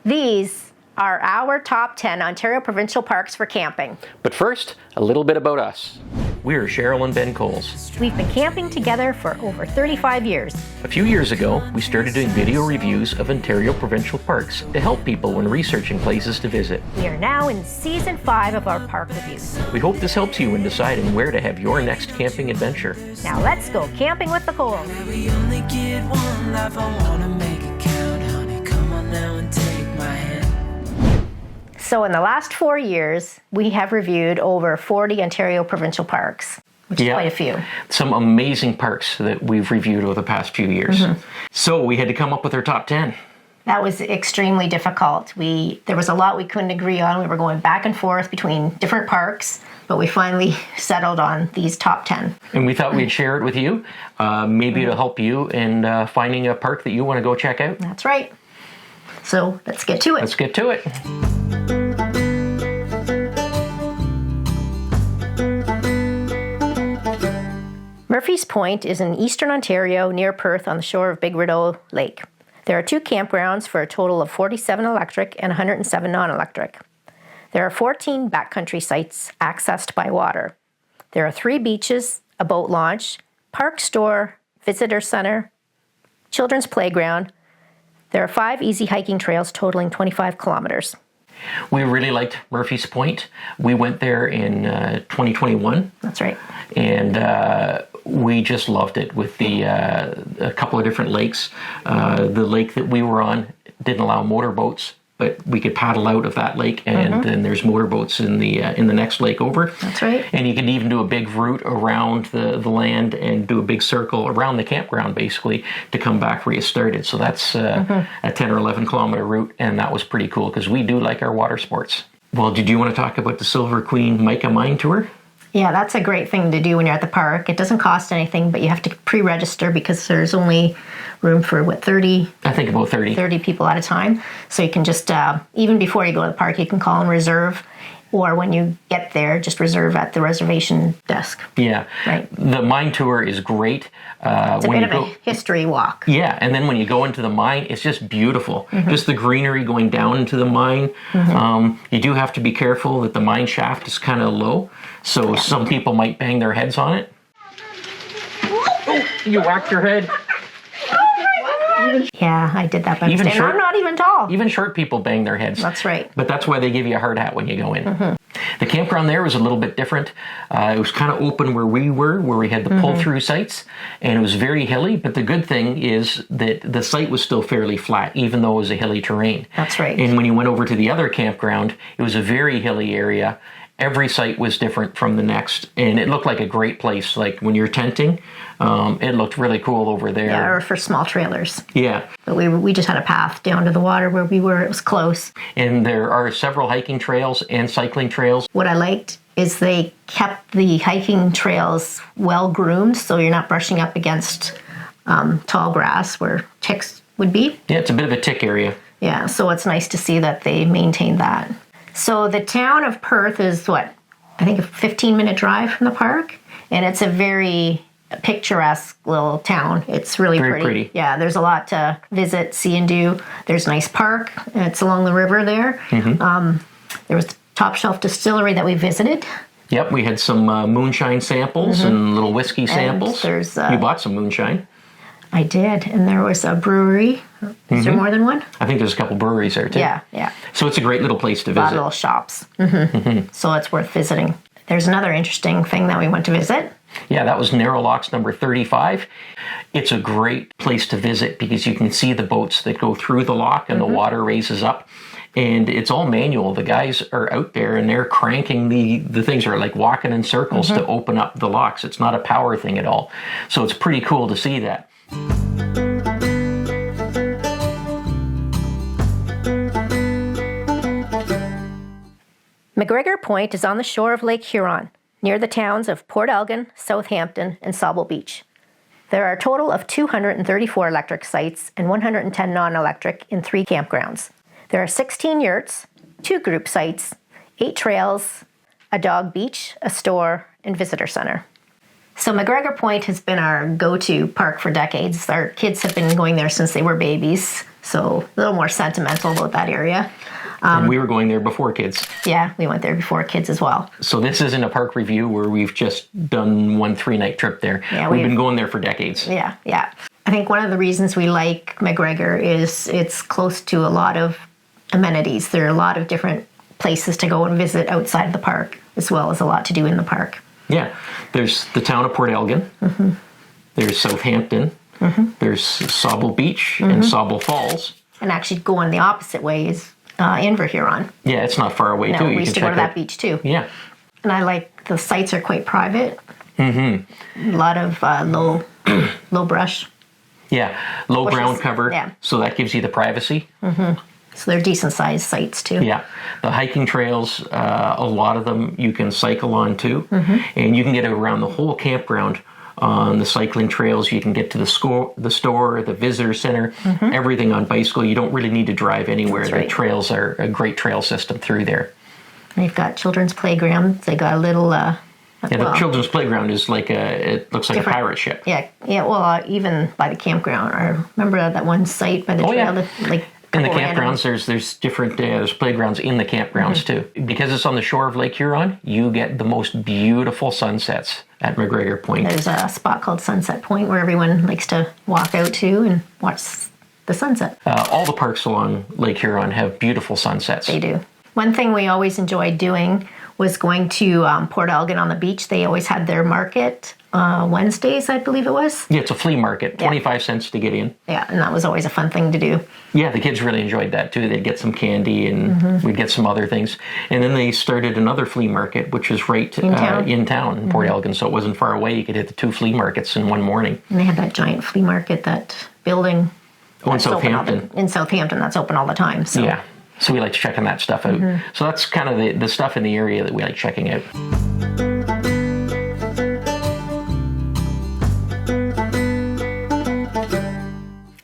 These are our top 10 Ontario Provincial Parks for camping. But first, a little bit about us. We're Cheryl and Ben Coles. We've been camping together for over 35 years. A few years ago, we started doing video reviews of Ontario Provincial Parks to help people when researching places to visit. We are now in Season 5 of our park reviews. We hope this helps you in deciding where to have your next camping adventure. Now let's go camping with the Coles. We only get one life, I wanna make it count, honey. Come on now and take my hand. So in the last 4 years, we have reviewed over 40 Ontario Provincial Parks, which is quite a few. Some amazing parks that we've reviewed over the past few years. So we had to come up with our top 10. That was extremely difficult. There was a lot we couldn't agree on. We were going back and forth between different parks, but we finally settled on these top 10. And we thought we'd share it with you. Maybe it'll help you in finding a park that you want to go check out. That's right. So let's get to it. Let's get to it. Murphy's Point is in eastern Ontario near Perth on the shore of Big Restoule Lake. There are 2 campgrounds for a total of 47 electric and 107 non-electric. There are 14 backcountry sites accessed by water. There are 3 beaches, a boat launch, park store, visitor center, children's playground. There are 5 easy hiking trails totaling 25 kilometers. We really liked Murphy's Point. We went there in 2021. That's right. And we just loved it with a couple of different lakes. The lake that we were on didn't allow motorboats, but we could paddle out of that lake, and then there's motorboats in the next lake over. That's right. And you can even do a big route around the land and do a big circle around the campground, basically, to come back where you started. So that's a 10 or 11 kilometer route, and that was pretty cool because we do like our water sports. Well, did you want to talk about the Silver Queen Mica Mine Tour? Yeah, that's a great thing to do when you're at the park. It doesn't cost anything, but you have to pre-register because there's only room for, 30? I think about 30. 30 people at a time. So you can just, even before you go to the park, you can call and reserve. Or when you get there, just reserve at the reservation desk. Yeah. Right. The mine tour is great. It's a bit of a history walk. Yeah, and then when you go into the mine, it's just beautiful. Just the greenery going down into the mine. You do have to be careful that the mine shaft is kind of low, so some people might bang their heads on it. Oh, you whacked your head. Yeah, I did that by mistake. I'm not even tall. Even short people bang their heads. That's right. But that's why they give you a hard hat when you go in. The campground there was a little bit different. It was kind of open where we were, where we had the pull-through sites, and it was very hilly. But the good thing is that the site was still fairly flat, even though it was a hilly terrain. That's right. And when you went over to the other campground, it was a very hilly area. Every site was different from the next, and it looked like a great place. Like when you're tenting, it looked really cool over there. Yeah, or for small trailers. Yeah. But we just had a path down to the water where we were. It was close. And there are several hiking trails and cycling trails. What I liked is they kept the hiking trails well groomed, so you're not brushing up against tall grass where ticks would be. Yeah, it's a bit of a tick area. Yeah, so it's nice to see that they maintained that. So the town of Perth is I think a 15-minute drive from the park, and it's a very picturesque little town. It's really very pretty. Yeah, there's a lot to visit, see, and do. There's a nice park. It's along the river there. There was the Top Shelf Distillery that we visited. Yep, we had some moonshine samples and little whiskey samples. You bought some moonshine. I did, and there was a brewery. Is there more than one? I think there's a couple breweries there too. Yeah. So it's a great little place to visit. A lot of little shops. So it's worth visiting. There's another interesting thing that we went to visit. Yeah, that was Narrow Locks number 35. It's a great place to visit because you can see the boats that go through the lock and the water raises up. And it's all manual. The guys are out there and they're cranking the things are like walking in circles to open up the locks. It's not a power thing at all. So it's pretty cool to see that. Macgregor Point is on the shore of Lake Huron, near the towns of Port Elgin, Southampton, and Sauble Beach. There are a total of 234 electric sites and 110 non-electric in 3 campgrounds. There are 16 yurts, 2 group sites, 8 trails, a dog beach, a store, and visitor center. So Macgregor Point has been our go-to park for decades. Our kids have been going there since they were babies. So a little more sentimental about that area. And we were going there before kids. Yeah, we went there before kids as well. So this isn't a park review where we've just done 1 3-night trip there. Yeah, we've been going there for decades. Yeah. I think one of the reasons we like Macgregor is it's close to a lot of amenities. There are a lot of different places to go and visit outside of the park, as well as a lot to do in the park. Yeah. There's the town of Port Elgin. There's Southampton. There's Sauble Beach and Sauble Falls. And actually going the opposite way is Inverhuron. Yeah, it's not far away, too. We used to go to that beach, too. Yeah. And I like the sites are quite private. A lot of low brush. Yeah, low Bushes. ground cover, Yeah. so that gives you the privacy. So they're decent sized sites, too. Yeah, the hiking trails, a lot of them you can cycle on, too. And you can get around the whole campground on the cycling trails. You can get to the store, the visitor center, everything on bicycle. You don't really need to drive anywhere. That's right. The trails are a great trail system through there. They've got children's playgrounds. They got a little... Yeah, the children's playground is like it looks like different. a pirate ship. Yeah. Well, even by the campground. I remember that one site by the trail. Yeah. That, like, In the couple campgrounds, there's different there's playgrounds in the campgrounds too. Because it's on the shore of Lake Huron, you get the most beautiful sunsets at Macgregor Point. There's a spot called Sunset Point where everyone likes to walk out to and watch the sunset. All the parks along Lake Huron have beautiful sunsets. They do. One thing we always enjoyed doing was going to Port Elgin on the beach. They always had their market Wednesdays, I believe it was. Yeah, it's a flea market, 25 cents to get in. Yeah, and that was always a fun thing to do. Yeah, the kids really enjoyed that too. They'd get some candy and we'd get some other things. And then they started another flea market, which is right in town in Port Elgin, so it wasn't far away. You could hit the 2 flea markets in one morning. And they had that giant flea market, that building. Oh, in Southampton. In Southampton, that's open all the time. So. Yeah. So we like checking that stuff out. So that's kind of the stuff in the area that we like checking out.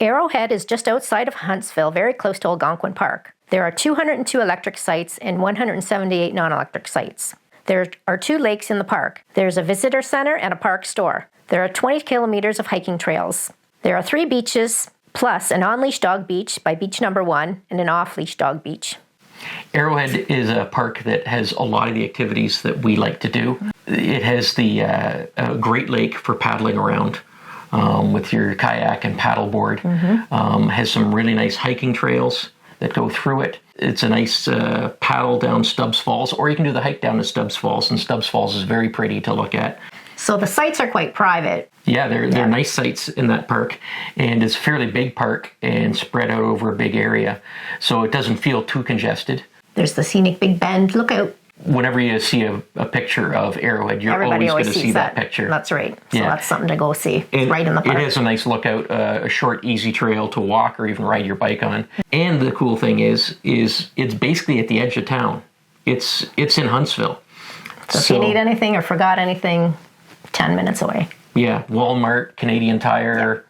Arrowhead is just outside of Huntsville, very close to Algonquin Park. There are 202 electric sites and 178 non-electric sites. There are 2 lakes in the park. There's a visitor center and a park store. There are 20 kilometers of hiking trails. There are 3 beaches, plus an on-leash dog beach by beach number 1 and an off-leash dog beach. Arrowhead is a park that has a lot of the activities that we like to do. It has the Great Lake for paddling around with your kayak and paddleboard. Has some really nice hiking trails that go through it. It's a nice paddle down Stubbs Falls, or you can do the hike down to Stubbs Falls, and Stubbs Falls is very pretty to look at. So the sites are quite private. Yeah, they're nice sites in that park, and it's a fairly big park and spread out over a big area, so it doesn't feel too congested. There's the scenic Big Bend. Look out. Whenever you see a picture of Arrowhead, you're always going to see that picture. That's right. So that's something to go see. It's right in the park. It has a nice lookout, a short, easy trail to walk or even ride your bike on. And the cool thing is it's basically at the edge of town. It's in Huntsville. So if you need anything or forgot anything, 10 minutes away. Yeah, Walmart, Canadian Tire,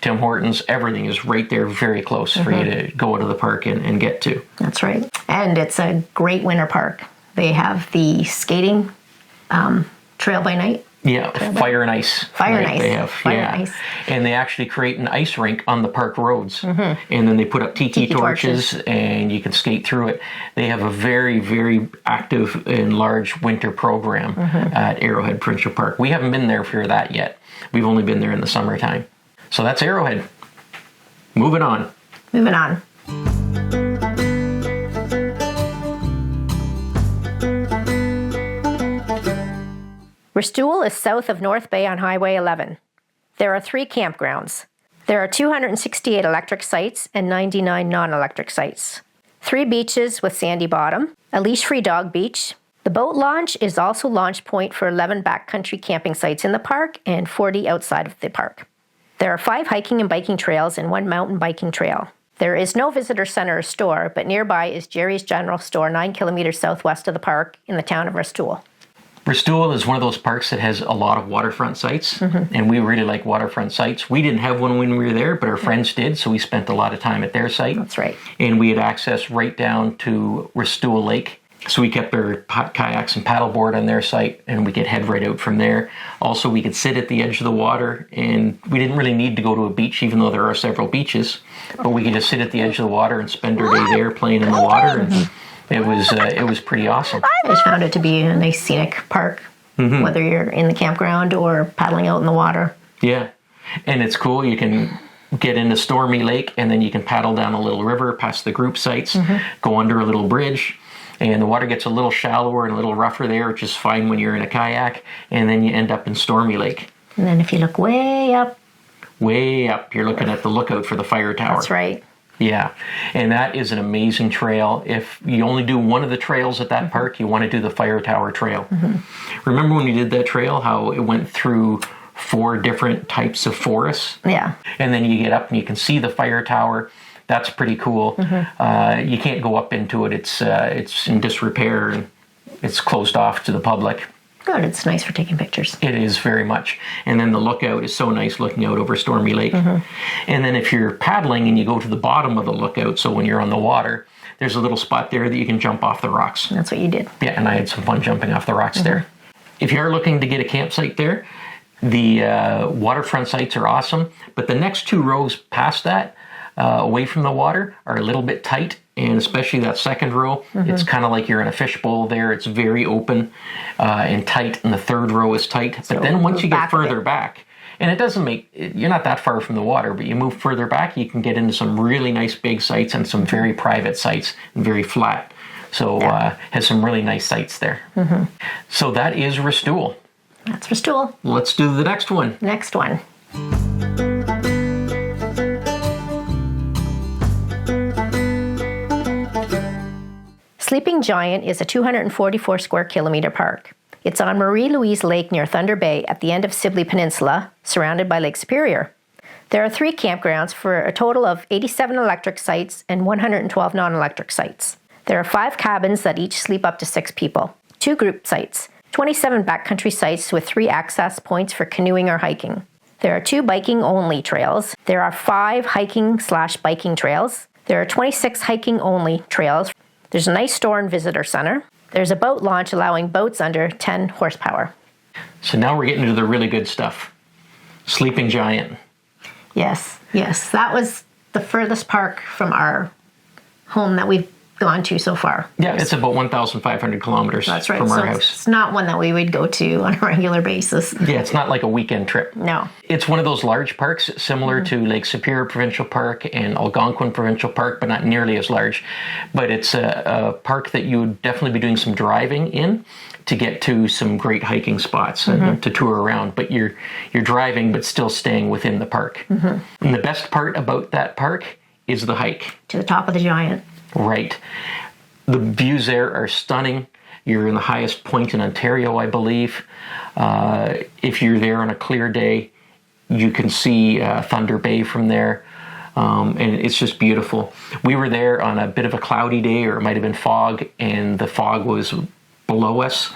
Tim Hortons, everything is right there, very close for you to go out of the park and get to. That's right. And it's a great winter park. They have the skating trail by night. Yeah, fire and ice. Fire and ice. They have, fire and ice. And they actually create an ice rink on the park roads. And then they put up tiki torches and you can skate through it. They have a very, very active and large winter program at Arrowhead Provincial Park. We haven't been there for that yet. We've only been there in the summertime. So that's Arrowhead. Moving on. Moving on. Restoule is south of North Bay on Highway 11. There are 3 campgrounds. There are 268 electric sites and 99 non-electric sites. 3 beaches with sandy bottom, a leash-free dog beach. The boat launch is also launch point for 11 backcountry camping sites in the park and 40 outside of the park. There are 5 hiking and biking trails and 1 mountain biking trail. There is no visitor center or store, but nearby is Jerry's General Store 9 kilometers southwest of the park in the town of Restoule. Restoule is one of those parks that has a lot of waterfront sites, and we really like waterfront sites. We didn't have one when we were there, but our friends did, so we spent a lot of time at their site. That's right. And we had access right down to Restoule Lake, So we kept our kayaks and paddleboard on their site, and we could head right out from there. Also, we could sit at the edge of the water, and we didn't really need to go to a beach, even though there are several beaches. But we could just sit at the edge of the water and spend our day there playing in the water, and it was pretty awesome. I just found it to be a nice scenic park, whether you're in the campground or paddling out in the water. Yeah, and it's cool. You can get into Stormy Lake, and then you can paddle down a little river past the group sites, go under a little bridge, and the water gets a little shallower and a little rougher there, which is fine when you're in a kayak, and then you end up in Stormy Lake. And then if you look way up, you're looking at the lookout for the fire tower. that's right. Yeah, and that is an amazing trail. If you only do one of the trails at that park, you want to do the Fire Tower Trail. Remember when we did that trail, how it went through 4 different types of forests? Yeah. And then you get up and you can see the fire tower. That's pretty cool. You can't go up into it. It's in disrepair and it's closed off to the public. Good. It's nice for taking pictures. It is very much. And then the lookout is so nice, looking out over Stormy Lake. And then if you're paddling and you go to the bottom of the lookout, so when you're on the water, there's a little spot there that you can jump off the rocks. That's what you did. Yeah, and I had some fun jumping off the rocks there. If you're looking to get a campsite there, the waterfront sites are awesome, but the next 2 rows past that, away from the water, are a little bit tight, and especially that second row, it's kind of like you're in a fishbowl there. It's very open and tight, and the third row is tight. But So then once you get back a further bit. back, and it doesn't you're not that far from the water, but you move further back, you can get into some really nice big sites and some very private sites and very flat. So has some really nice sites there. So that is Restoule. That's Restoule. Let's do the next one. Next one. Sleeping Giant is a 244 square kilometer park. It's on Marie-Louise Lake near Thunder Bay at the end of Sibley Peninsula, surrounded by Lake Superior. There are 3 campgrounds for a total of 87 electric sites and 112 non-electric sites. There are 5 cabins that each sleep up to 6 people, 2 group sites, 27 backcountry sites with 3 access points for canoeing or hiking. There are 2 biking-only trails. There are 5 hiking/biking trails. There are 26 hiking-only trails. There's a nice store and visitor center. There's a boat launch allowing boats under 10 horsepower. So now we're getting to the really good stuff. Sleeping Giant. Yes. That was the furthest park from our home that we've gone to so far. Yeah, it's about 1,500 kilometers That's right. from So our house. it's not one that we would go to on a regular basis. Yeah, it's not like a weekend trip. No. It's one of those large parks similar to Lake Superior Provincial Park and Algonquin Provincial Park, but not nearly as large. But it's a park that you would definitely be doing some driving in to get to some great hiking spots and to tour around. But you're driving, but still staying within the park. And the best part about that park is the hike. To the top of the Giant. Right. The views there are stunning. You're in the highest point in Ontario, I believe. If you're there on a clear day, you can see Thunder Bay from there. And it's just beautiful. We were there on a bit of a cloudy day, or it might have been fog, and the fog was below us.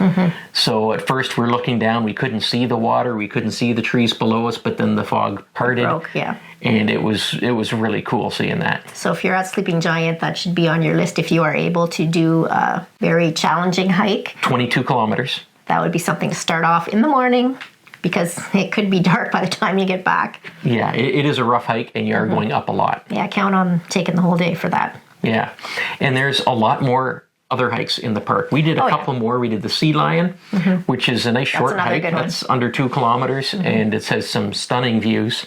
So at first we're looking down, we couldn't see the water, we couldn't see the trees below us, but then the fog parted. Broke, yeah. And it was really cool seeing that. So if you're at Sleeping Giant, that should be on your list if you are able to do a very challenging hike. 22 kilometers. That would be something to start off in the morning, because it could be dark by the time you get back. Yeah, it is a rough hike, and you are going up a lot. Yeah, count on taking the whole day for that. Yeah, and there's a lot more other hikes in the park. We did a couple more. We did the Sea Lion, which is a nice short hike. That's under 2 kilometers, and it has some stunning views.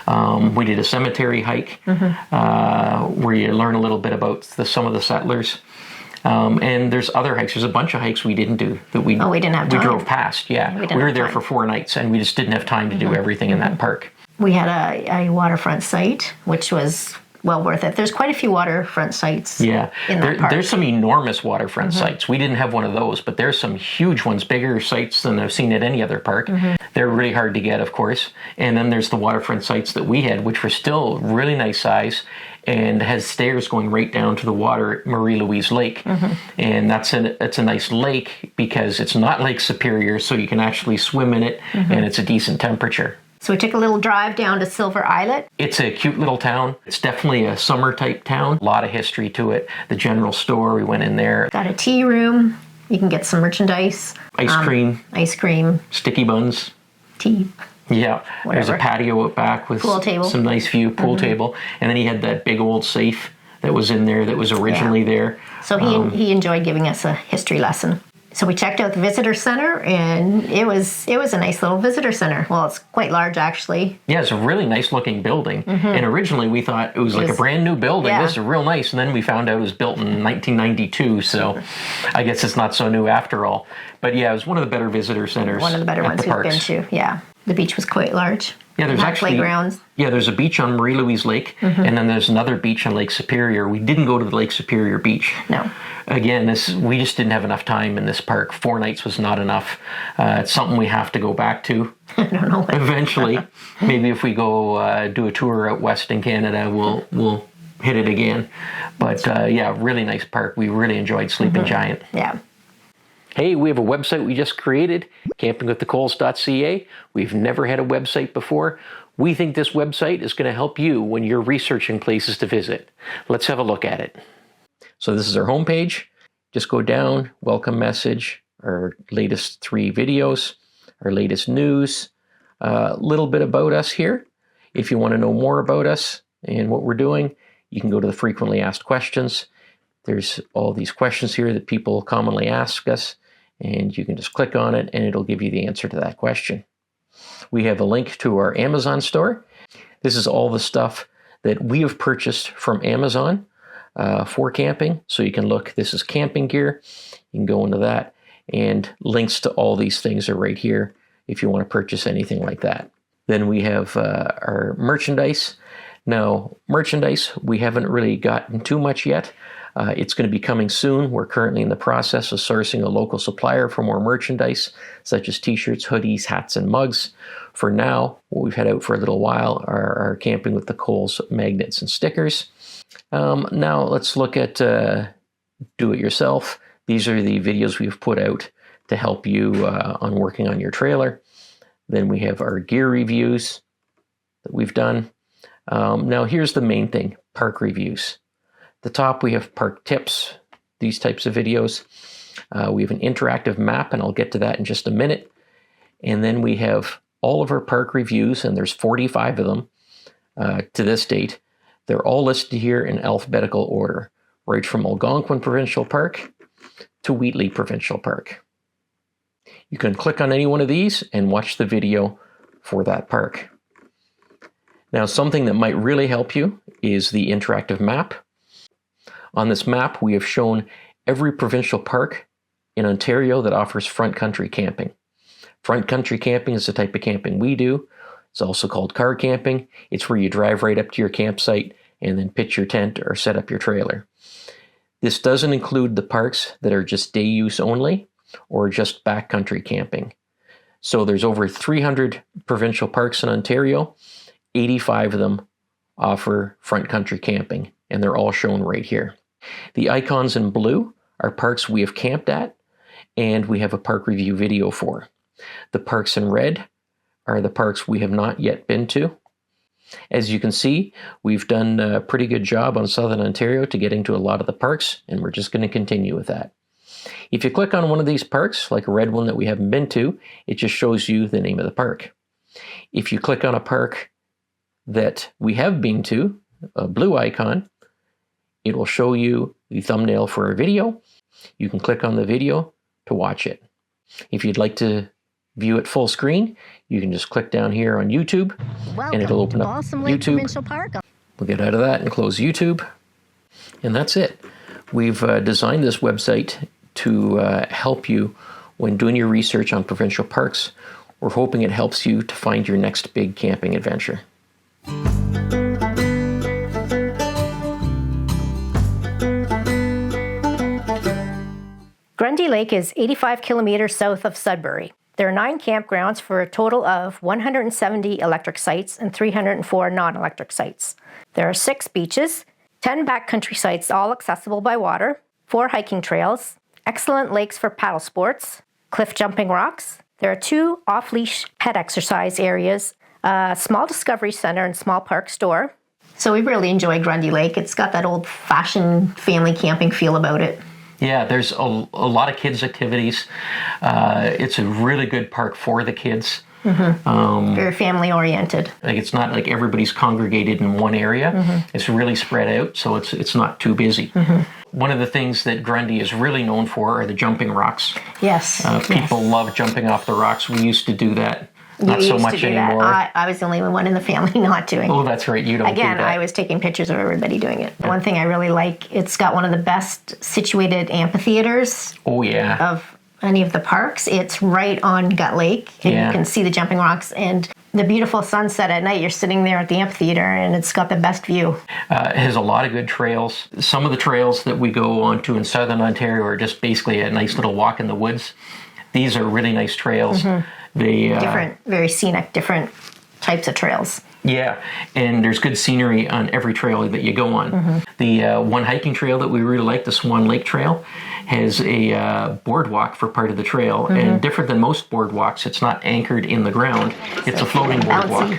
We did a cemetery hike where you learn a little bit about some of the settlers. And there's other hikes. There's a bunch of hikes we didn't do that we didn't have time. We drove past. Yeah, we were there for 4 nights, and we just didn't have time to do everything in that park. We had a waterfront site, which was well worth it. There's quite a few waterfront sites in that park. There's some enormous waterfront sites. We didn't have one of those, but there's some huge ones, bigger sites than I've seen at any other park. They're really hard to get, of course. And then there's the waterfront sites that we had, which were still really nice size and has stairs going right down to the water at Marie-Louise Lake. And it's a nice lake because it's not Lake Superior, so you can actually swim in it, and it's a decent temperature. So we took a little drive down to Silver Islet. It's a cute little town. It's definitely a summer type town. A lot of history to it. The general store, we went in there. Got a tea room. You can get some merchandise. Ice cream. Sticky buns. Tea. Yeah. Whatever. There's a patio out back with pool table. Some nice view, pool table. And then he had that big old safe that was in there that was originally there. So he enjoyed giving us a history lesson. So we checked out the visitor center, and it was a nice little visitor center. Well, it's quite large, actually. Yeah, it's a really nice looking building. And originally we thought it was like a brand new building. Yeah. This is real nice. And then we found out it was built in 1992. So I guess it's not so new after all. But yeah, it was one of the better visitor centers. One of the better ones we've been parks. to. Yeah, the beach was quite large. Yeah, there's actually playgrounds. Yeah, there's a beach on Marie-Louise Lake, and then there's another beach on Lake Superior. We didn't go to the Lake Superior beach. No. Again, we just didn't have enough time in this park. 4 nights was not enough. It's something we have to go back to. I don't know. Eventually. Maybe if we go do a tour out west in Canada, we'll hit it again. But yeah, really nice park. We really enjoyed Sleeping Giant. Yeah. Hey, we have a website we just created, campingwiththecoles.ca. We've never had a website before. We think this website is going to help you when you're researching places to visit. Let's have a look at it. So this is our homepage. Just go down, welcome message, our latest 3 videos, our latest news, a little bit about us here. If you want to know more about us and what we're doing, you can go to the frequently asked questions. There's all these questions here that people commonly ask us, and you can just click on it and it'll give you the answer to that question. We have a link to our Amazon store. This is all the stuff that we have purchased from Amazon for camping. So you can look, this is camping gear. You can go into that, and links to all these things are right here if you want to purchase anything like that. Then we have our merchandise. Now, merchandise, we haven't really gotten too much yet. It's going to be coming soon. We're currently in the process of sourcing a local supplier for more merchandise, such as t-shirts, hoodies, hats, and mugs. For now, what we've had out for a little while are our Camping with the Coles magnets and stickers. Now, let's look at do-it-yourself. These are the videos we've put out to help you on working on your trailer. Then we have our gear reviews that we've done. Now, here's the main thing, park reviews. At the top, we have park tips, these types of videos. We have an interactive map, and I'll get to that in just a minute. And then we have all of our park reviews, and there's 45 of them to this date. They're all listed here in alphabetical order, right from Algonquin Provincial Park to Wheatley Provincial Park. You can click on any one of these and watch the video for that park. Now, something that might really help you is the interactive map. On this map, we have shown every provincial park in Ontario that offers front country camping. Front country camping is the type of camping we do. It's also called car camping. It's where you drive right up to your campsite and then pitch your tent or set up your trailer. This doesn't include the parks that are just day use only or just backcountry camping. So there's over 300 provincial parks in Ontario. 85 of them offer front country camping, and they're all shown right here. The icons in blue are parks we have camped at, and we have a park review video for. The parks in red are the parks we have not yet been to. As you can see, we've done a pretty good job on Southern Ontario to getting to a lot of the parks, and we're just going to continue with that. If you click on one of these parks, like a red one that we haven't been to, it just shows you the name of the park. If you click on a park that we have been to, a blue icon, it will show you the thumbnail for a video. You can click on the video to watch it. If you'd like to view it full screen, you can just click down here on YouTube, and it'll open up YouTube. We'll get out of that and close YouTube, and that's it. We've designed this website to help you when doing your research on provincial parks. We're hoping it helps you to find your next big camping adventure. Grundy Lake is 85 kilometers south of Sudbury. There are 9 campgrounds for a total of 170 electric sites and 304 non-electric sites. There are 6 beaches, 10 backcountry sites all accessible by water, 4 hiking trails, excellent lakes for paddle sports, cliff jumping rocks. There are 2 off-leash pet exercise areas, a small discovery center and small park store. So we really enjoy Grundy Lake. It's got that old-fashioned family camping feel about it. Yeah, there's a lot of kids' activities. It's a really good park for the kids. Very family-oriented. Like, it's not like everybody's congregated in one area. It's really spread out, so it's not too busy. One of the things that Grundy is really known for are the jumping rocks. Yes. People love jumping off the rocks. We used to do that. Not so much anymore. I was the only one in the family not doing it. Oh, that's right. You don't do that. I was taking pictures of everybody doing it. One thing I really like, it's got one of the best situated amphitheaters of any of the parks. It's right on Gut Lake, and you can see the jumping rocks and the beautiful sunset at night. You're sitting there at the amphitheater, and it's got the best view. It has a lot of good trails. Some of the trails that we go onto in southern Ontario are just basically a nice little walk in the woods. These are really nice trails. They different, very scenic, different types of trails. Yeah, and there's good scenery on every trail that you go on. The one hiking trail that we really like, the Swan Lake Trail, has a boardwalk for part of the trail, and different than most boardwalks, it's not anchored in the ground. It's a floating boardwalk.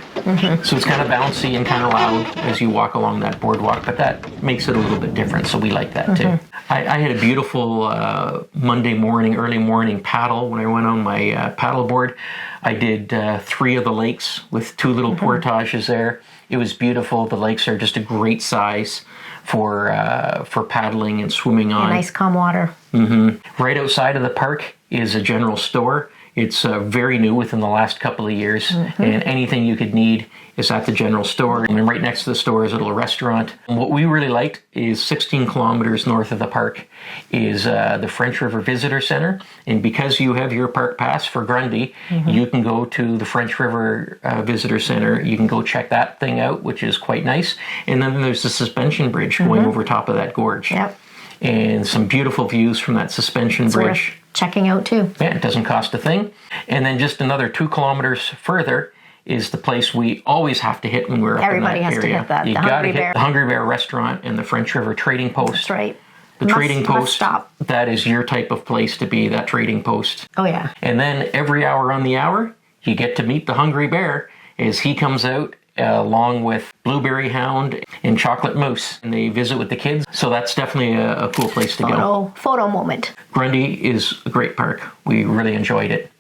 So it's kind of bouncy and kind of loud as you walk along that boardwalk, but that makes it a little bit different, so we like that too. I had a beautiful Monday morning, early morning paddle when I went on my paddle board. I did 3 of the lakes with 2 little portages there. It was beautiful. The lakes are just a great size for paddling and swimming on. Nice calm water. Right outside of the park is a general store. It's very new within the last couple of years, and anything you could need is at the general store. And then right next to the store is a little restaurant. And what we really liked is 16 kilometers north of the park is the French River Visitor Center. And because you have your park pass for Grundy, you can go to the French River Visitor Center. You can go check that thing out, which is quite nice. And then there's the suspension bridge going over top of that gorge. Yep. And some beautiful views from that suspension bridge. Worth checking out too. Yeah, it doesn't cost a thing. And then just another 2 kilometers further is the place we always have to hit when we're up in that area. Everybody has to hit that. You got to hit the Hungry Bear restaurant and the French River Trading Post. That's right. The Trading Post, that is your type of place to be, that Trading Post. Oh yeah. And then every hour on the hour, you get to meet the Hungry Bear as he comes out along with Blueberry Hound and Chocolate Moose. And they visit with the kids. So that's definitely a cool place to go. Photo moment. Grundy is a great park. We really enjoyed it.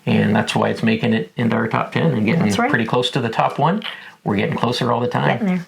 And that's why it's making it into our top 10 and getting pretty close to the top 1. We're getting closer all the time. Getting there.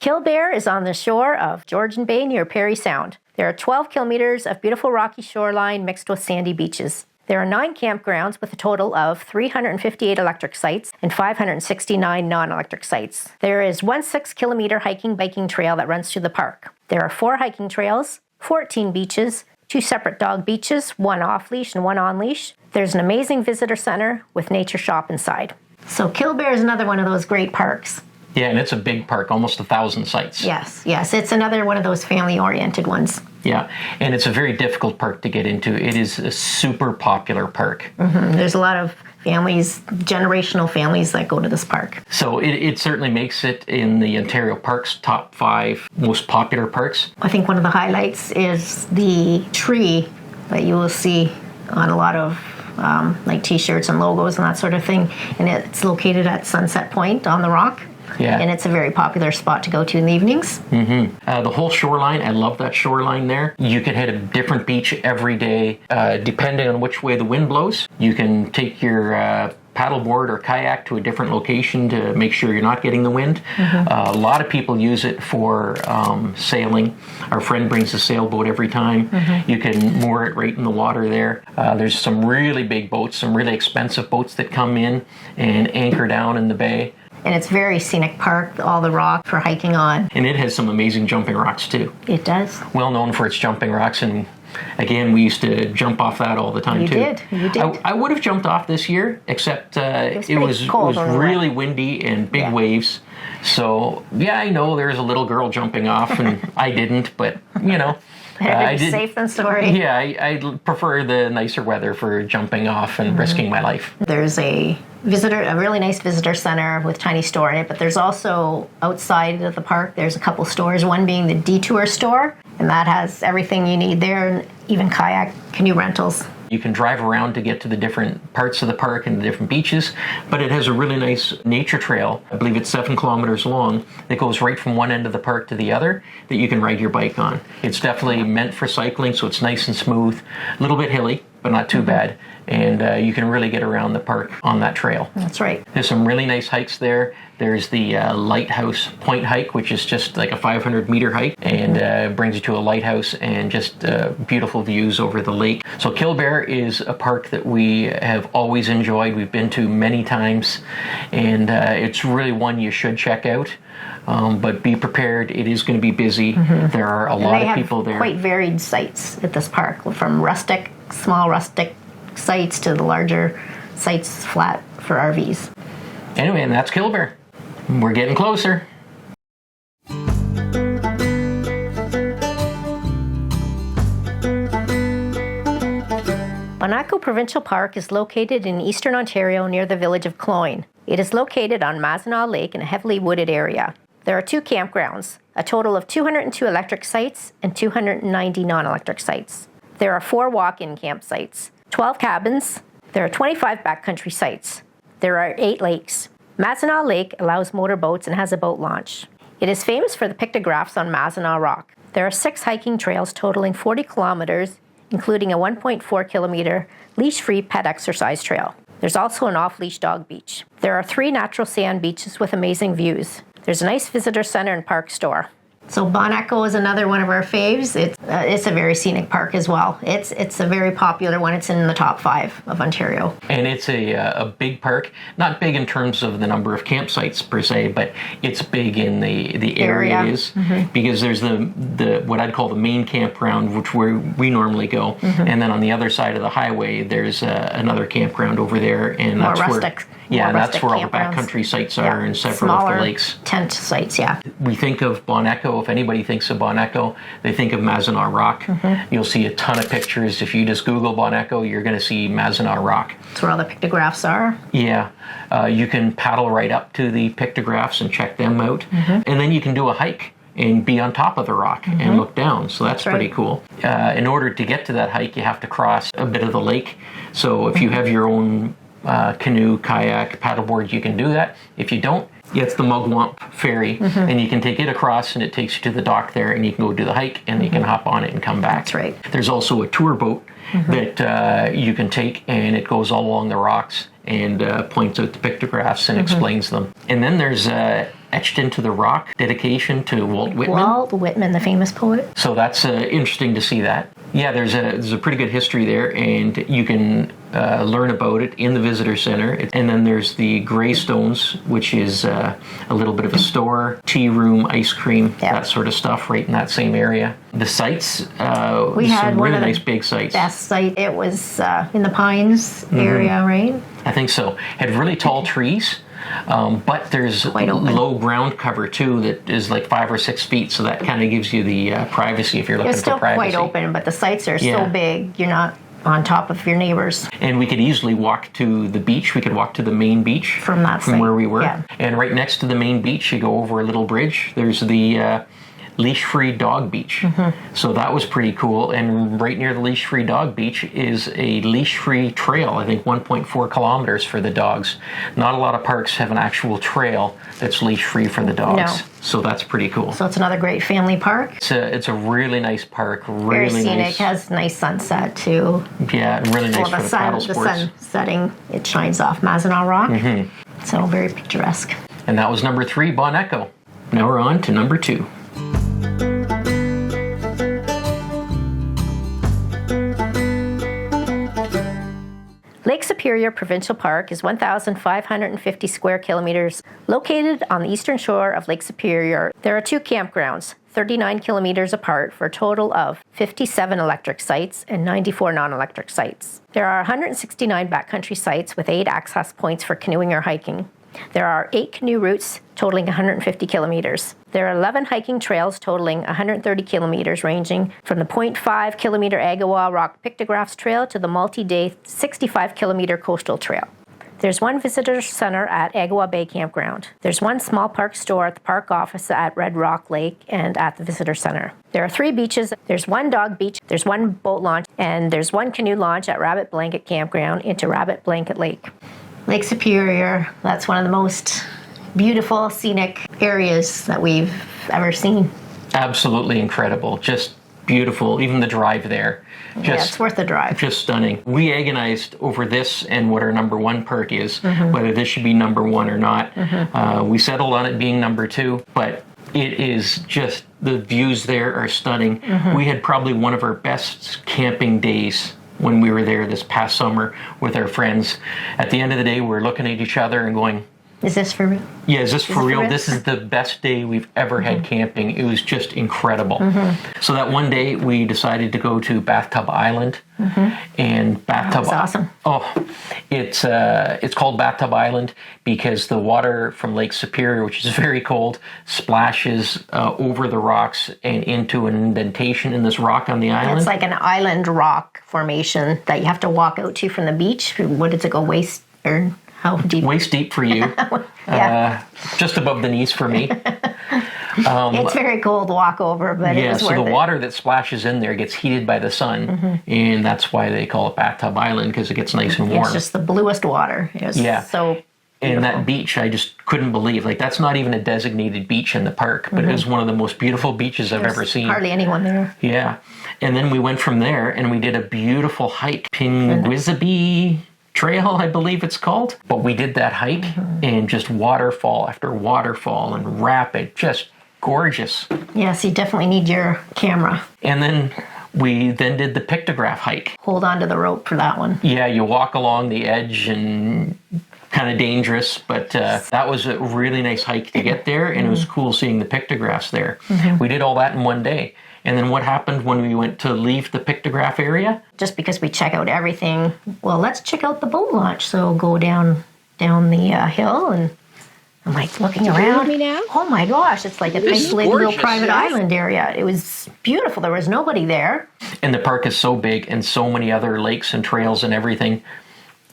Killbear is on the shore of Georgian Bay near Perry Sound. There are 12 kilometers of beautiful rocky shoreline mixed with sandy beaches. There are 9 campgrounds with a total of 358 electric sites and 569 non-electric sites. There is one 6-kilometer hiking-biking trail that runs through the park. There are 4 hiking trails, 14 beaches, 2 separate dog beaches, 1 off-leash and 1 on-leash. There's an amazing visitor center with nature shop inside. So Killbear is another one of those great parks. Yeah, and it's a big park, almost 1,000 sites. Yes, it's another one of those family-oriented ones. Yeah, and it's a very difficult park to get into. It is a super popular park. There's a lot of families, generational families that go to this park. So it certainly makes it in the Ontario Parks top 5 most popular parks. I think one of the highlights is the tree that you will see on a lot of like t-shirts and logos and that sort of thing. And it's located at Sunset Point on the rock. Yeah. And it's a very popular spot to go to in the evenings. The whole shoreline, I love that shoreline there. You can hit a different beach every day, depending on which way the wind blows. You can take your paddleboard or kayak to a different location to make sure you're not getting the wind. A lot of people use it for sailing. Our friend brings a sailboat every time. You can moor it right in the water there. There's some really big boats, some really expensive boats that come in and anchor down in the bay. And it's very scenic park, all the rock for hiking on. And it has some amazing jumping rocks too. It does. Well known for its jumping rocks, and again, we used to jump off that all the time too. You did. I would have jumped off this year, except it was really windy and big waves. So yeah, I know there's a little girl jumping off, and I didn't, but you know. Better be safe than sorry. Yeah, I prefer the nicer weather for jumping off and risking my life. There's a really nice visitor center with tiny store in it, but there's also outside of the park, there's a couple stores, one being the Detour store, And that has everything you need there, and even kayak, canoe rentals. You can drive around to get to the different parts of the park and the different beaches, but it has a really nice nature trail. I believe it's 7 kilometers long that goes right from one end of the park to the other that you can ride your bike on. It's definitely meant for cycling, so it's nice and smooth, a little bit hilly, but not too bad. And you can really get around the park on that trail. That's right. There's some really nice hikes there. There's the Lighthouse Point hike, which is just like a 500-meter hike, and brings you to a lighthouse and just beautiful views over the lake. So Killbear is a park that we have always enjoyed. We've been to many times, and it's really one you should check out. But be prepared, it is going to be busy. There are a lot of people there. Quite varied sites at this park, from small rustic sites to the larger sites flat for RVs. Anyway, and that's Killbear. We're getting closer. Ontario Provincial Park is located in eastern Ontario near the village of Cloyne. It is located on Mazenau Lake in a heavily wooded area. There are 2 campgrounds, a total of 202 electric sites and 290 non-electric sites. There are 4 walk-in campsites, 12 cabins. There are 25 backcountry sites. There are 8 lakes. Mazenau Lake allows motorboats and has a boat launch. It is famous for the pictographs on Mazenau Rock. There are 6 hiking trails totaling 40 kilometers, including a 1.4 kilometer leash-free pet exercise trail. There's also an off-leash dog beach. There are 3 natural sand beaches with amazing views. There's a nice visitor center and park store. So Bon Echo is another one of our faves. It's a very scenic park as well. It's a very popular one. It's in the top 5 of Ontario. And it's a big park. Not big in terms of the number of campsites per se, but it's big in the area it is. Because there's the what I'd call the main campground, which where we normally go. And then on the other side of the highway, there's another campground over there. And More rustic. Yeah, and that's where all the backcountry sites are, and several of the lakes. Tent sites, yeah. We think of Bon Echo, if anybody thinks of Bon Echo, they think of Mazenau Rock. You'll see a ton of pictures. If you just Google Bon Echo, you're going to see Mazenau Rock. That's where all the pictographs are. Yeah. You can paddle right up to the pictographs and check them out. And then you can do a hike and be on top of the rock and look down. So that's pretty cool. In order to get to that hike, you have to cross a bit of the lake. So if you have your own canoe, kayak, paddleboard, you can do that. If you don't, it's the Mugwump ferry, and you can take it across, and it takes you to the dock there, and you can go do the hike, and you can hop on it and come back. That's right. There's also a tour boat that you can take, and it goes all along the rocks and points out the pictographs and explains them. And then there's etched into the rock dedication to Walt Whitman. Walt Whitman, the famous poet. So that's interesting to see that. Yeah, there's a pretty good history there, and you can learn about it in the visitor center. And then there's the Greystones, which is a little bit of a store, tea room, ice cream, that sort of stuff, right in that same area. The sites, we had some one really of the nice big sites. Best site. It was in the Pines area, right? I think so. Had really tall trees. But there's low ground cover too that is like 5 or 6 feet, so that kind of gives you the privacy if you're looking for privacy. It's still quite open, but the sites are so big, you're not on top of your neighbors. And we could easily walk to the beach. We could walk to the main beach from where we were. Yeah. And right next to the main beach, you go over a little bridge. There's the leash-free dog beach. So that was pretty cool. And right near the leash-free dog beach is a leash-free trail, I think 1.4 kilometers for the dogs. Not a lot of parks have an actual trail that's leash-free for the dogs. No. So that's pretty cool. So it's another great family park. It's a really nice park. Very scenic. Nice. Has nice sunset too. Yeah, really nice for the paddle sports. The sun setting, it shines off Mazenau Rock. So very picturesque. And that was number 3, Bon Echo. Now we're on to number 2. Lake Superior Provincial Park is 1,550 square kilometers. Located on the eastern shore of Lake Superior, there are 2 campgrounds, 39 kilometers apart, for a total of 57 electric sites and 94 non-electric sites. There are 169 backcountry sites with 8 access points for canoeing or hiking. There are 8 canoe routes totaling 150 kilometers. There are 11 hiking trails totaling 130 kilometers, ranging from the 0.5 kilometer Agawa Rock Pictographs Trail to the multi-day 65 kilometer Coastal Trail. There's one visitor center at Agua Bay Campground. There's one small park store at the park office at Red Rock Lake and at the visitor center. There are 3 beaches. There's one dog beach, there's one boat launch, and there's one canoe launch at Rabbit Blanket Campground into Rabbit Blanket Lake. Lake Superior, that's one of the most beautiful scenic areas that we've ever seen. Absolutely incredible. Just beautiful. Even the drive there. Yeah, it's worth the drive. Just stunning. We agonized over this and what our number 1 park is, whether this should be number 1 or not. We settled on it being number 2, but it is just, the views there are stunning. We had probably one of our best camping days when we were there this past summer with our friends. At the end of the day, we're looking at each other and going, is this for real? Yeah, is this for real? This is the best day we've ever had camping. It was just incredible. So that one day we decided to go to Bathtub Island. And Bathtub, that was awesome. Oh, it's called Bathtub Island because the water from Lake Superior, which is very cold, splashes over the rocks and into an indentation in this rock on the island. It's like an island rock formation that you have to walk out to from the beach. What does it go, waist or how deep? Waist deep for you. Yeah. Just above the knees for me. It's very cold to walk over, but it was worth it. So the water that splashes in there gets heated by the sun, and that's why they call it Bathtub Island, because it gets nice and warm. It's just the bluest water. It was so beautiful. And that beach, I just couldn't believe. Like, that's not even a designated beach in the park, but it was one of the most beautiful beaches I've ever seen. Hardly anyone there. Yeah. And then we went from there, and we did a beautiful hike, Pinguizabee Trail, I believe it's called. But we did that hike, and just waterfall after waterfall and rapid, just gorgeous. Yes, you definitely need your camera. And then we did the pictograph hike. Hold on to the rope for that one. Yeah, you walk along the edge and kind of dangerous, but that was a really nice hike to get there, and it was cool seeing the pictographs there. We did all that in one day. And then what happened when we went to leave the pictograph area? Just because we check out everything, well, let's check out the boat launch. So go down the hill, and I'm like looking around. Me now? Oh my gosh, it's like a isolated little private island area. It was beautiful. There was nobody there. And the park is so big, and so many other lakes and trails and everything.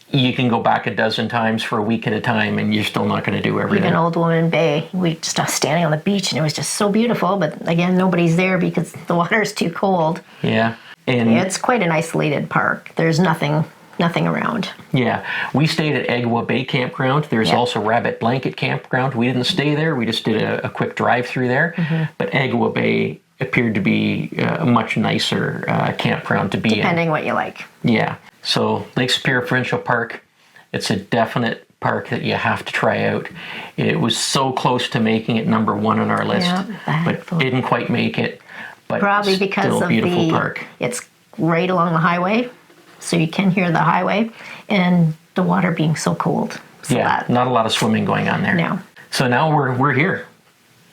You can go back a dozen times for a week at a time, and you're still not going to do everything. Even Old Woman Bay, we just standing on the beach, and it was just so beautiful. But again, nobody's there because the water is too cold. Yeah, and it's quite an isolated park. There's nothing around. Yeah, we stayed at Agua Bay Campground. There's also Rabbit Blanket Campground. We didn't stay there. We just did a quick drive through there. But Agua Bay appeared to be a much nicer campground to be Depending what you like. Yeah. So Lake Superior Provincial Park, it's a definite park that you have to try out. It was so close to making it number 1 on our list, but didn't quite make it. But probably because still of beautiful park. It's right along the highway, so you can hear the highway, and the water being so cold. So not a lot of swimming going on there. No. So now we're here.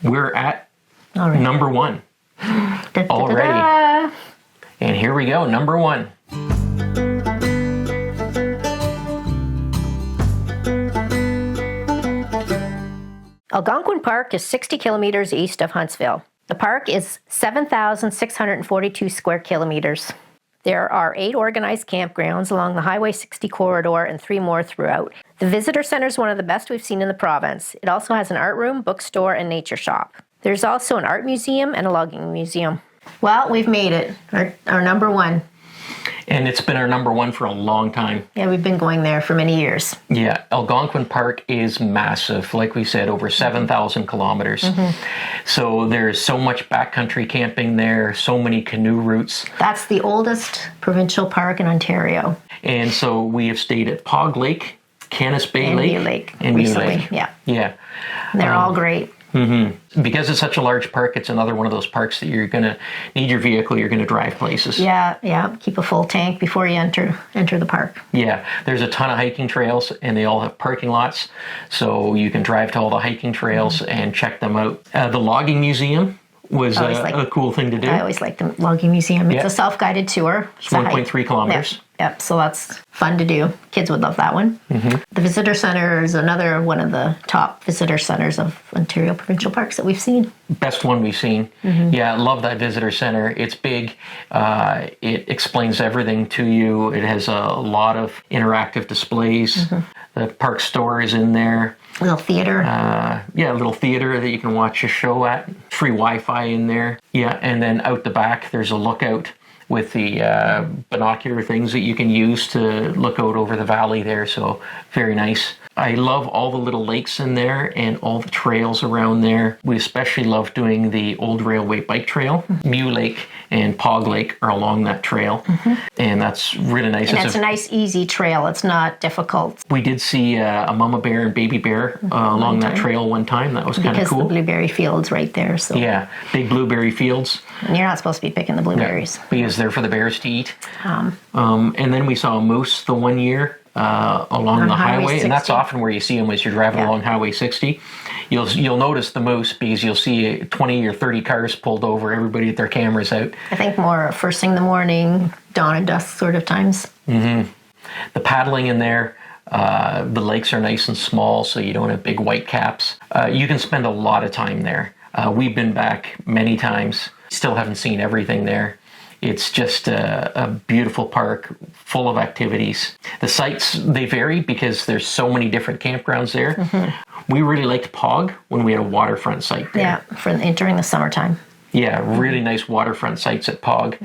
We're at number 1 already. And here we go, number 1. Algonquin Park is 60 kilometers east of Huntsville. The park is 7,642 square kilometers. There are 8 organized campgrounds along the Highway 60 corridor and 3 more throughout. The visitor center is one of the best we've seen in the province. It also has an art room, bookstore, and nature shop. There's also an art museum and a logging museum. Well, we've made it. Our number 1. And it's been our number 1 for a long time. Yeah, we've been going there for many years. Yeah, Algonquin Park is massive. Like we said, over 7,000 kilometers. So there's so much backcountry camping there, so many canoe routes. That's the oldest provincial park in Ontario. And so we have stayed at Pog Lake, Canisbay Lake, and Restoule Lake. Yeah. And they're all great. Because it's such a large park, it's another one of those parks that you're going to need your vehicle, you're going to drive places. Yeah. Keep a full tank before you enter the park. Yeah, there's a ton of hiking trails, and they all have parking lots, so you can drive to all the hiking trails and check them out. The logging museum was a cool thing to do. I always like the logging museum. It's Yeah. a self-guided tour. It's 1.3 kilometers. Yep. Yep, so that's fun to do. Kids would love that one. Mm-hmm. The visitor center is another one of the top visitor centers of Ontario Provincial Parks that we've seen. Best one we've seen. Yeah, I love that visitor center. It's big. It explains everything to you. It has a lot of interactive displays. The park store is in there. Little theater. A little theater that you can watch a show at. Free Wi-Fi in there. Yeah, and then out the back, there's a lookout with the binocular things that you can use to look out over the valley there. So very nice. I love all the little lakes in there and all the trails around there. We especially love doing the Old Railway Bike Trail. Mew Lake and Pog Lake are along that trail. And that's really nice. And it's a nice, easy trail. It's not difficult. We did see a mama bear and baby bear along that trail one time. That was kind of Because cool. the blueberry field's right there. So. Yeah, big blueberry fields. And you're not supposed to be picking the blueberries. Because they're for the bears to eat. And then we saw a moose the one year along the highway, and that's often where you see them as you're driving along Highway 60. You'll notice the moose because you'll see 20 or 30 cars pulled over, everybody with their cameras out. I think more first thing in the morning, dawn and dusk sort of times. The paddling in there, the lakes are nice and small, so you don't have big white caps. You can spend a lot of time there. We've been back many times, still haven't seen everything there. It's just a beautiful park full of activities. The sites, they vary because there's so many different campgrounds there. We really liked Pog when we had a waterfront site there. Yeah, during the summertime. Yeah, really nice waterfront sites at Pog.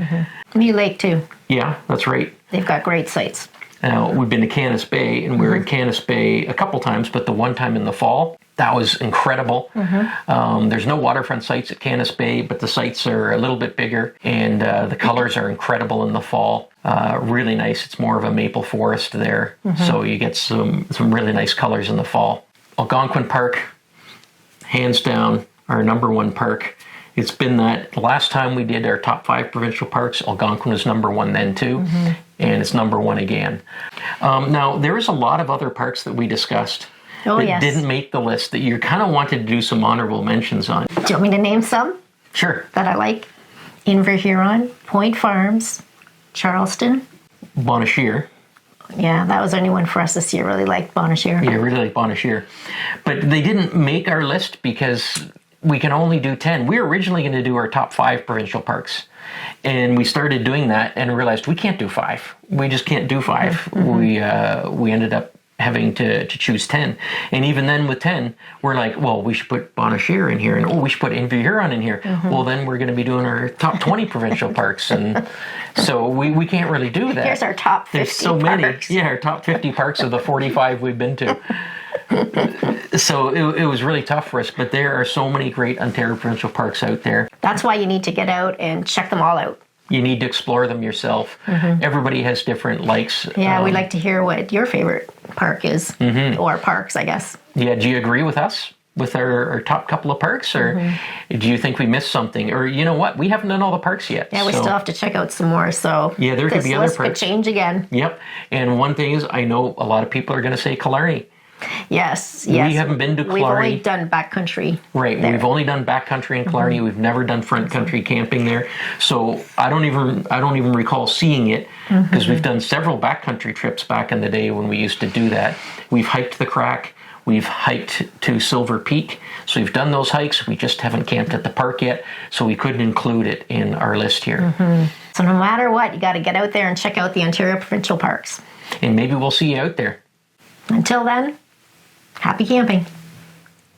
Mew Lake too. Yeah, that's right. They've got great sites. Now, we've been to Canisbay, and we were in Canisbay a couple times, but the one time in the fall, that was incredible. There's no waterfront sites at Canisbay, but the sites are a little bit bigger, and the colors are incredible in the fall. Really nice. It's more of a maple forest there, so you get some really nice colors in the fall. Algonquin Park, hands down, our number one park. It's been that the last time we did our top 5 provincial parks, Algonquin was number 1 then too, and it's number 1 again. Now, there is a lot of other parks that we discussed that didn't make the list that you kind of wanted to do some honorable mentions on. Do you want me to name some? Sure. That I like? Inverhuron, Point Farms, Charleston. Bonnechere. Yeah, that was the only one for us this year. Really liked Bonnechere. Yeah, really like Bonnechere. But they didn't make our list because we can only do 10. We were originally going to do our top 5 provincial parks. And we started doing that and realized we can't do 5. We just can't do 5. We ended up having to choose 10. And even then with 10, we're like, well, we should put Bonnechere in here, and we should put Inverhuron in here. Well, then we're going to be doing our top 20 provincial parks. And so we can't really do that. Here's our top 50 There's so parks. many. Yeah, our top 50 parks of the 45 we've been to. So it was really tough for us, but there are so many great Ontario provincial parks out there. That's why you need to get out and check them all out. You need to explore them yourself. Everybody has different likes. Yeah, we'd like to hear what your favorite park is, or parks, I guess. Yeah, do you agree with us with our top couple of parks, or do you think we missed something? Or you know what, we haven't done all the parks yet. Yeah, we still have to check out some more. So yeah, there could be other parks. parks. Could change again. Yep, and one thing is, I know a lot of people are going to say Killarney. Yes. We haven't been to Killarney. We've only done backcountry. Right, we've only done backcountry in Killarney. We've never done front country camping there. So I don't even recall seeing it because we've done several backcountry trips back in the day when we used to do that. We've hiked the Crack. We've hiked to Silver Peak. So we've done those hikes. We just haven't camped at the park yet, so we couldn't include it in our list here. So no matter what, you got to get out there and check out the Ontario Provincial Parks. And maybe we'll see you out there. Until then, happy camping.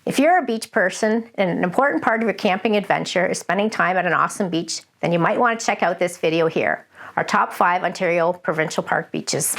If you're a beach person and an important part of your camping adventure is spending time at an awesome beach, then you might want to check out this video here, our top 5 Ontario Provincial Park beaches.